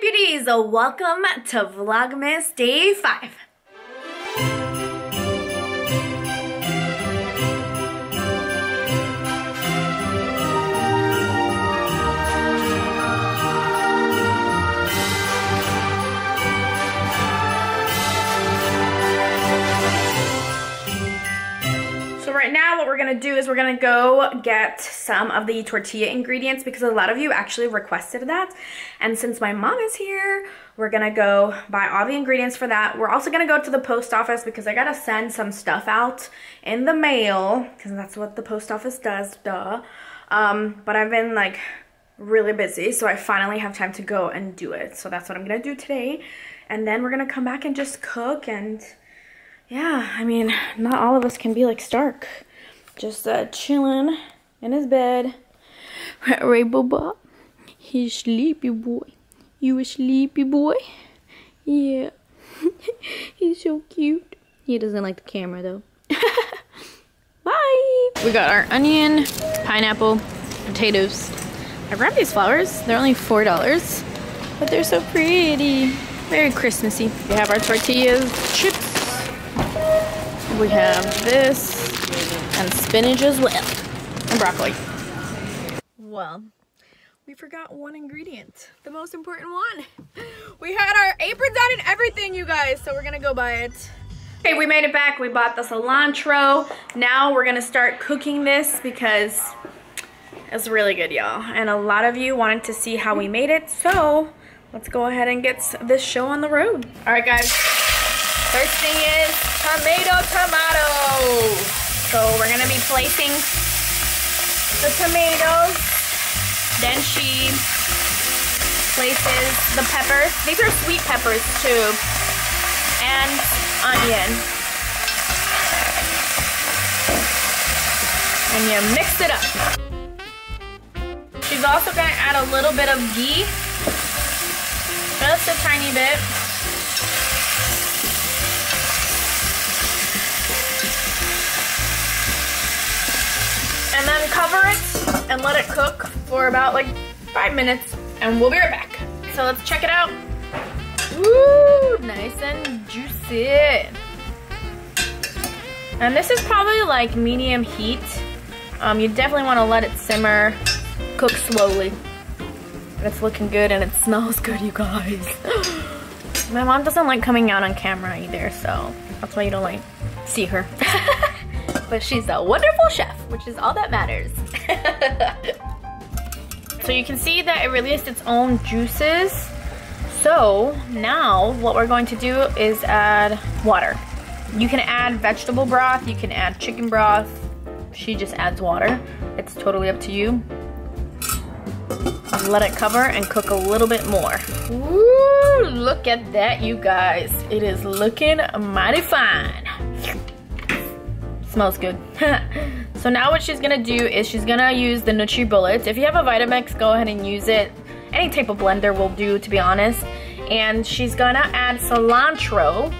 beauties, welcome to Vlogmas Day 5. Right now what we're gonna do is we're gonna go get some of the tortilla ingredients because a lot of you actually requested that, and since my mom is here, we're gonna go buy all the ingredients for that. We're also gonna go to the post office because I gotta send some stuff out in the mail because that's what the post office does, duh. But I've been like really busy, so I finally have time to go and do it. So that's what I'm gonna do today, and then we're gonna come back and just cook. And yeah, I mean, not all of us can be like Stark. Just chilling in his bed. Right, Bubba? He's sleepy boy. You a sleepy boy? Yeah. He's so cute. He doesn't like the camera though. Bye! We got our onion, pineapple, potatoes. I grabbed these flowers. They're only $4, but they're so pretty. Very Christmassy. We have our tortillas, chips. We have this and spinach as well, and broccoli. Well, we forgot one ingredient, the most important one. We had our aprons out and everything, you guys, so we're gonna go buy it. Okay, we made it back. We bought the cilantro. Now we're gonna start cooking this because it's really good, y'all. And a lot of you wanted to see how we made it, so let's go ahead and get this show on the road. All right, guys. First thing is tomato. So we're gonna be placing the tomatoes. Then she places the peppers. These are sweet peppers too. And onion. And you mix it up. She's also gonna add a little bit of ghee. Just a tiny bit. And then cover it and let it cook for about like 5 minutes, and we'll be right back. So let's check it out. Woo, nice and juicy. And this is probably like medium heat. You definitely want to let it simmer, cook slowly. It's looking good and it smells good, you guys. My mom doesn't like coming out on camera either, so that's why you don't like see her. But she's a wonderful chef, which is all that matters. So you can see that it released its own juices. So now what we're going to do is add water. You can add vegetable broth, you can add chicken broth. She just adds water. It's totally up to you. Let it cover and cook a little bit more. Woo, look at that, you guys. It is looking mighty fine. Smells good. So now what she's gonna do is she's gonna use the NutriBullets. If you have a Vitamix, go ahead and use it. Any type of blender will do, to be honest. And she's gonna add cilantro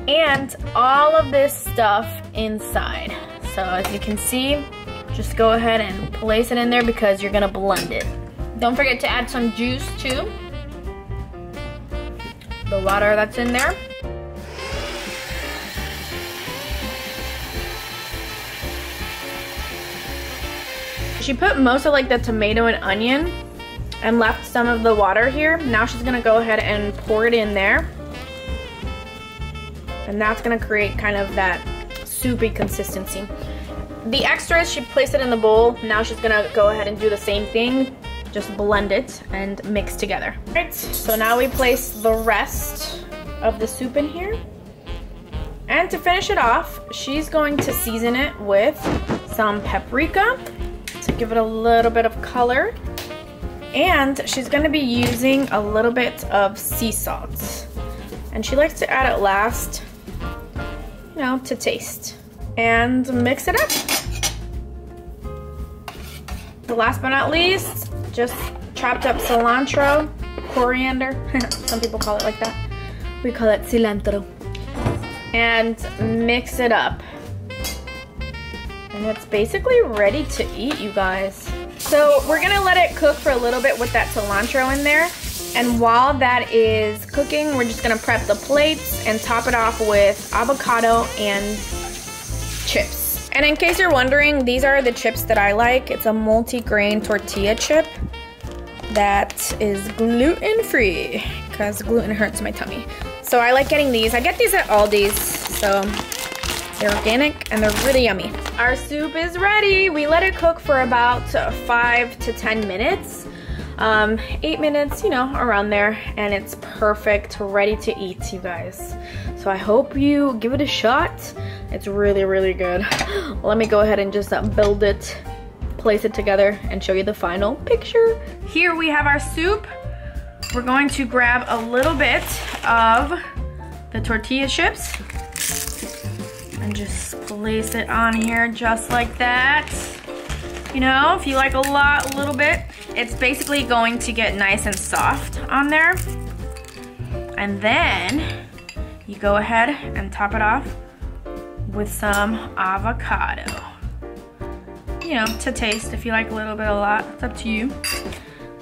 and all of this stuff inside. So as you can see, just go ahead and place it in there because you're gonna blend it. Don't forget to add some juice too. The water that's in there. She put most of like the tomato and onion and left some of the water here. Now she's gonna go ahead and pour it in there. And that's gonna create kind of that soupy consistency. The extras, she placed it in the bowl. Now she's gonna go ahead and do the same thing. Just blend it and mix together. Right, so now we place the rest of the soup in here. And to finish it off, she's going to season it with some paprika to give it a little bit of color. And she's gonna be using a little bit of sea salt. And she likes to add it last, you know, to taste. And mix it up. The last but not least, just chopped up cilantro, coriander. Some people call it like that. We call it cilantro. And mix it up. And it's basically ready to eat, you guys. So we're gonna let it cook for a little bit with that cilantro in there. And while that is cooking, we're just gonna prep the plates and top it off with avocado and chips. And in case you're wondering, these are the chips that I like. It's a multi-grain tortilla chip that is gluten-free because gluten hurts my tummy. So I like getting these. I get these at Aldi's, so they're organic and they're really yummy. Our soup is ready. We let it cook for about 5 to 10 minutes. 8 minutes, you know, around there, and it's perfect, ready to eat, you guys. So I hope you give it a shot. It's really, really good. Let me go ahead and just build it, place it together, and show you the final picture. Here we have our soup. We're going to grab a little bit of the tortilla chips and just place it on here just like that. You know, if you like a little bit, it's basically going to get nice and soft on there. And then you go ahead and top it off with some avocado. You know, to taste, if you like a little bit, a lot, it's up to you.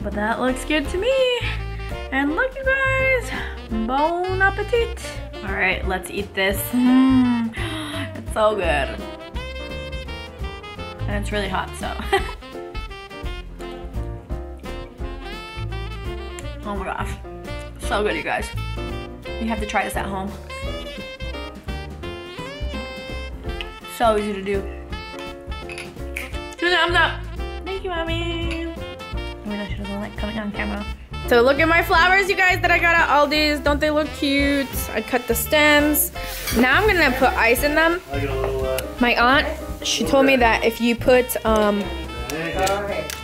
But that looks good to me. And look, you guys, bon appetit. All right, let's eat this. It's so good. And it's really hot, so. Oh my gosh, so good, you guys. You have to try this at home. So easy to do. 2 thumbs up. Thank you, Mommy. I mean, she doesn't like coming on camera. So look at my flowers, you guys, that I got at Aldi's. Don't they look cute? I cut the stems. Now I'm gonna put ice in them. My aunt, she told me that if you put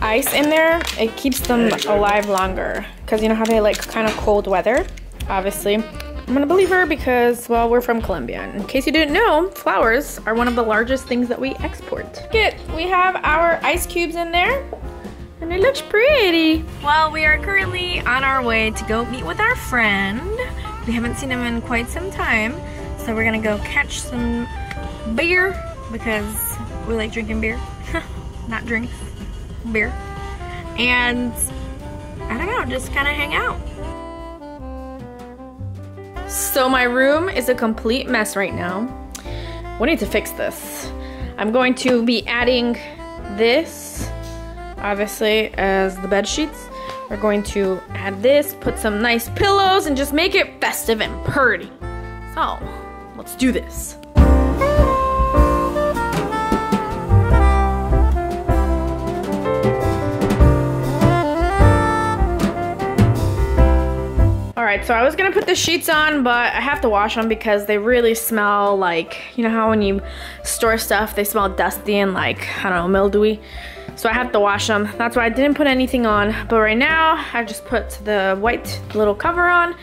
ice in there, it keeps them alive longer. Because you know how they like kind of cold weather? Obviously, I'm gonna believe her because, well, we're from Colombia. And in case you didn't know, flowers are one of the largest things that we export. Good, we have our ice cubes in there. And it looks pretty. Well, we are currently on our way to go meet with our friend. We haven't seen him in quite some time. So we're gonna go catch some beer because we like drinking beer. Not drinks, beer. And I don't know, just kind of hang out. So my room is a complete mess right now. We need to fix this. I'm going to be adding this, obviously, as the bed sheets. We're going to add this, put some nice pillows, and just make it festive and pretty. So, let's do this. Alright, so I was gonna put the sheets on, but I have to wash them because they really smell like, you know how when you store stuff, they smell dusty and like, I don't know, mildewy. So I have to wash them. That's why I didn't put anything on. But right now, I just put the white little cover on.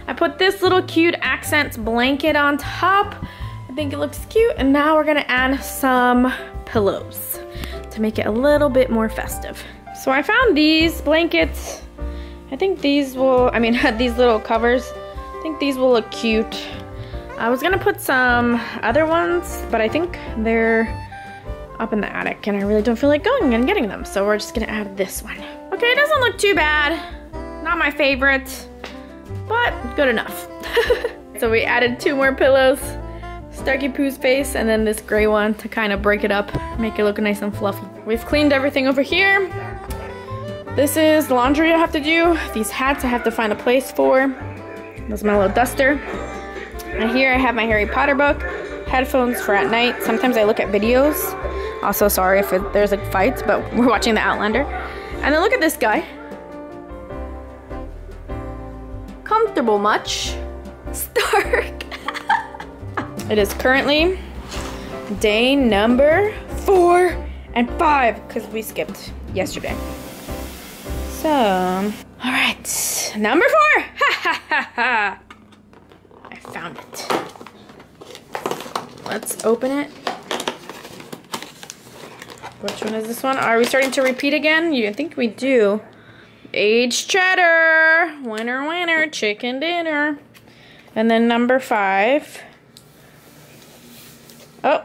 I put this little cute accent blanket on top. I think it looks cute. And now we're gonna add some pillows to make it a little bit more festive. So I found these blankets. I think these will, I mean, these little covers, I think these will look cute. I was gonna put some other ones, but I think they're up in the attic and I really don't feel like going and getting them. So we're just gonna add this one. Okay, it doesn't look too bad. Not my favorite, but good enough. So we added 2 more pillows, Starkey Poo's face, and then this gray one to kind of break it up, make it look nice and fluffy. We've cleaned everything over here. This is laundry I have to do. These hats I have to find a place for. This is my little duster. And here I have my Harry Potter book, headphones for at night. Sometimes I look at videos. Also, sorry if there's like fights, but we're watching The Outlander. And then look at this guy. Comfortable much? Stark. It is currently day number 4 and 5 because we skipped yesterday. So, all right, number 4. Ha ha ha ha. I found it. Let's open it. Which one is this one? Are we starting to repeat again? I think we do. Aged cheddar. Winner, winner, chicken dinner. And then number 5. Oh,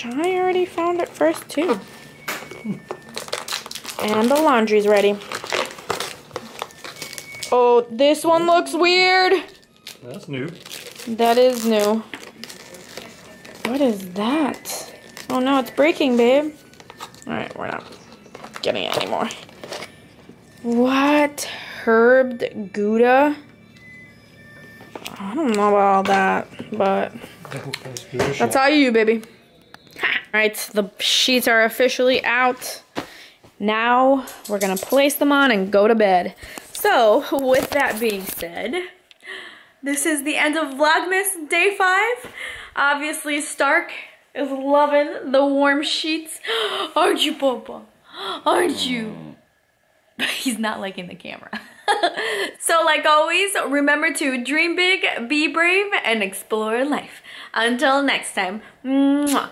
I already found it first too. And the laundry's ready. Oh, this one looks weird. That's new. That is new. What is that? Oh no, it's breaking, babe. Alright, we're not getting it anymore. What? Herbed Gouda? I don't know about all that, but that's all you, baby. Alright, the sheets are officially out. Now we're gonna place them on and go to bed. So, with that being said, this is the end of Vlogmas Day 5. Obviously, Stark is loving the warm sheets. Aren't you, Papa? Aren't you? He's not liking the camera. So, like always, remember to dream big, be brave, and explore life. Until next time, mwah.